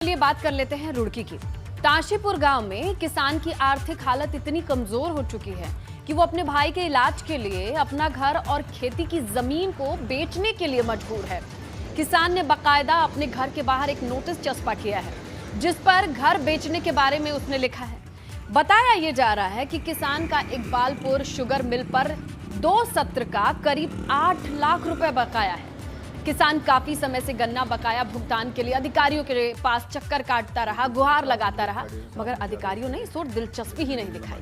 चलिए बात कर लेते हैं रुड़की की। ताशीपुर गांव में किसान की आर्थिक हालत इतनी कमजोर हो चुकी है कि वो अपने भाई के इलाज के लिए अपना घर और खेती की जमीन को बेचने के लिए मजबूर है। किसान ने बाकायदा अपने घर के बाहर एक नोटिस चस्पा किया है जिस पर घर बेचने के बारे में उसने लिखा है। बताया यह जा रहा है कि किसान का इकबालपुर शुगर मिल पर 2 सत्र का करीब 8 लाख रुपए बकाया है। किसान काफी समय से गन्ना बकाया भुगतान के लिए अधिकारियों के पास चक्कर काटता रहा, गुहार लगाता रहा, मगर अधिकारियों ने इस ओर दिलचस्पी ही नहीं दिखाई।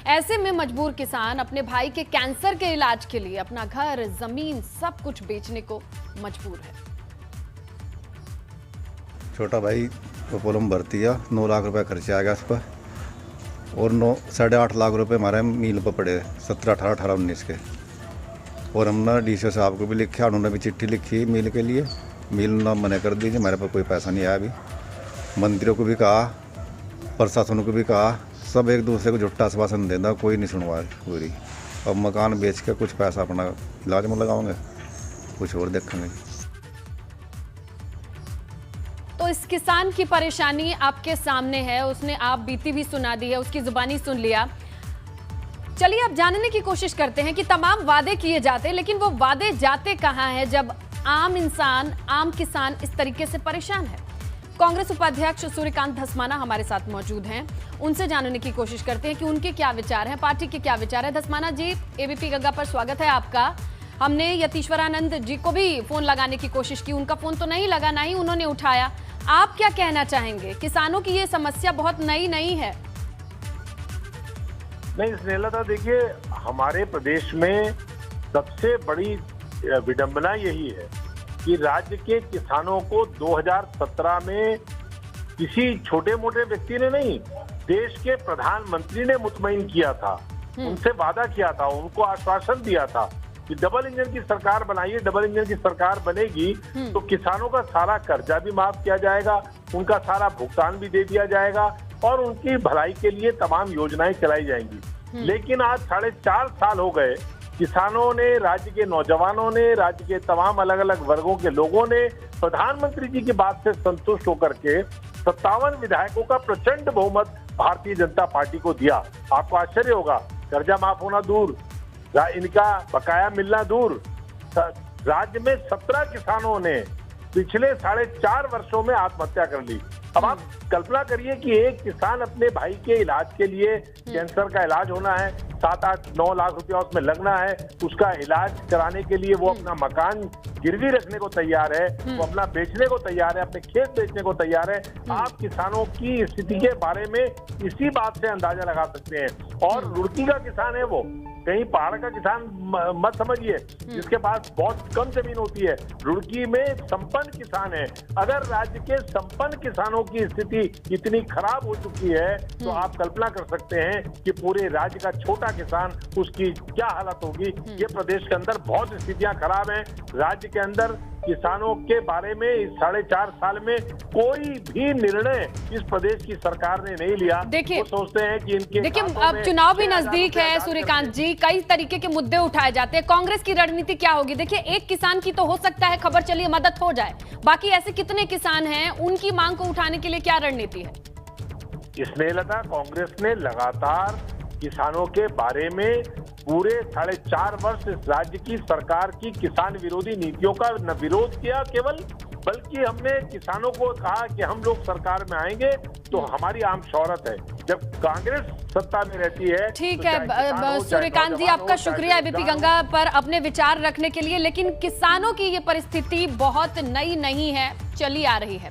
ऐसे में मजबूर किसान अपने भाई के कैंसर के इलाज के लिए अपना घर, जमीन सब कुछ बेचने को मजबूर है। छोटा भाई अपोलो में भर्ती है, 9 लाख रुपए खर्चा आ गया उस पर और 8.5 लाख रुपए हमारे मील पर पड़े, 17, 18, 18, 19 के। और हमने डीसी साहब को भी लिखा, उन्होंने भी चिट्ठी लिखी मिल के लिए, मिल ना मना कर दीजिए, मेरे पास कोई पैसा नहीं आया अभी। मंत्रियों को भी कहा, प्रशासन को भी कहा, सब एक दूसरे को झुट्टा आश्वासन देना, कोई नहीं सुनवा पूरी। अब मकान बेच के कुछ पैसा अपना इलाज में लगाओगे, कुछ और देखेंगे। तो इस किसान की परेशानी आपके सामने है, उसने आप बीती भी सुना दी है, उसकी जुबानी सुन लिया। चलिए अब जानने की कोशिश करते हैं कि तमाम वादे किए जाते हैं, लेकिन वो वादे जाते कहां हैं जब आम इंसान, आम किसान इस तरीके से परेशान है। कांग्रेस उपाध्यक्ष सूर्यकांत धस्माना हमारे साथ मौजूद हैं, उनसे जानने की कोशिश करते हैं कि उनके क्या विचार हैं, पार्टी के क्या विचार है। धस्माना जी, एबीपी गंगा पर स्वागत है आपका। हमने यतीश्वरानंद जी को भी फोन लगाने की कोशिश की, उनका फोन तो नहीं लगा, ना ही उन्होंने उठाया। आप क्या कहना चाहेंगे? किसानों की ये समस्या बहुत नई नहीं है। नहीं स्नेहलता, देखिए हमारे प्रदेश में सबसे बड़ी विडंबना यही है कि राज्य के किसानों को 2017 में किसी छोटे मोटे व्यक्ति ने नहीं, देश के प्रधानमंत्री ने मुतमईन किया था, उनसे वादा किया था, उनको आश्वासन दिया था कि डबल इंजन की सरकार बनाइए, डबल इंजन की सरकार बनेगी तो किसानों का सारा कर्जा भी माफ किया जाएगा, उनका सारा भुगतान भी दे दिया जाएगा और उनकी भलाई के लिए तमाम योजनाएं चलाई जाएंगी। लेकिन आज 4.5 साल हो गए, किसानों ने, राज्य के नौजवानों ने, राज्य के तमाम अलग अलग वर्गों के लोगों ने प्रधानमंत्री जी की बात से संतुष्ट होकर के 57 विधायकों का प्रचंड बहुमत भारतीय जनता पार्टी को दिया। आपको आश्चर्य होगा, कर्जा माफ होना दूर, इनका बकाया मिलना दूर, राज्य में 17 किसानों ने पिछले 4.5 वर्षों में आत्महत्या कर ली। अब आप कल्पना करिए कि एक किसान अपने भाई के इलाज के लिए, कैंसर का इलाज होना है, 7, 8, 9 लाख रुपया उसमें लगना है, उसका इलाज कराने के लिए वो अपना मकान गिरवी रखने को तैयार है, वो अपना बेचने को तैयार है, अपने खेत बेचने को तैयार है। आप किसानों की स्थिति के बारे में इसी बात से अंदाजा लगा सकते हैं। और रुड़की का किसान है, वो कहीं पहाड़ का किसान मत समझिए जिसके पास बहुत कम जमीन होती है। रुड़की में संपन्न किसान है। अगर राज्य के संपन्न किसानों की स्थिति इतनी खराब हो चुकी है तो आप कल्पना कर सकते हैं कि पूरे राज्य का छोटा किसान, उसकी क्या हालत होगी। ये प्रदेश के अंदर बहुत स्थितियां खराब हैं। राज्य के अंदर किसानों के बारे में इस 4.5 साल में कोई भी निर्णय इस प्रदेश की सरकार ने नहीं लिया। देखिए, वो सोचते हैं कि इनके, देखिए अब चुनाव भी नजदीक है सूर्यकांत जी, कई तरीके के मुद्दे उठाए जाते हैं। कांग्रेस की रणनीति क्या होगी? देखिए, एक किसान की तो हो सकता है खबर चलिए मदद हो जाए, बाकी ऐसे कितने किसान हैं, उनकी मांग को उठाने के लिए क्या रणनीति है? स्नेहलता, कांग्रेस ने लगातार किसानों के बारे में पूरे 4.5 वर्ष इस राज्य की सरकार की किसान विरोधी नीतियों का न विरोध किया केवल, बल्कि हमने किसानों को कहा कि हम लोग सरकार में आएंगे तो हमारी आम शौहरत है। जब कांग्रेस सत्ता में रहती है। ठीक है सूर्यकांत जी, आपका शुक्रिया एबीपी गंगा पर अपने विचार रखने के लिए, लेकिन किसानों की ये परिस्थिति बहुत नई नहीं है, चली आ रही है।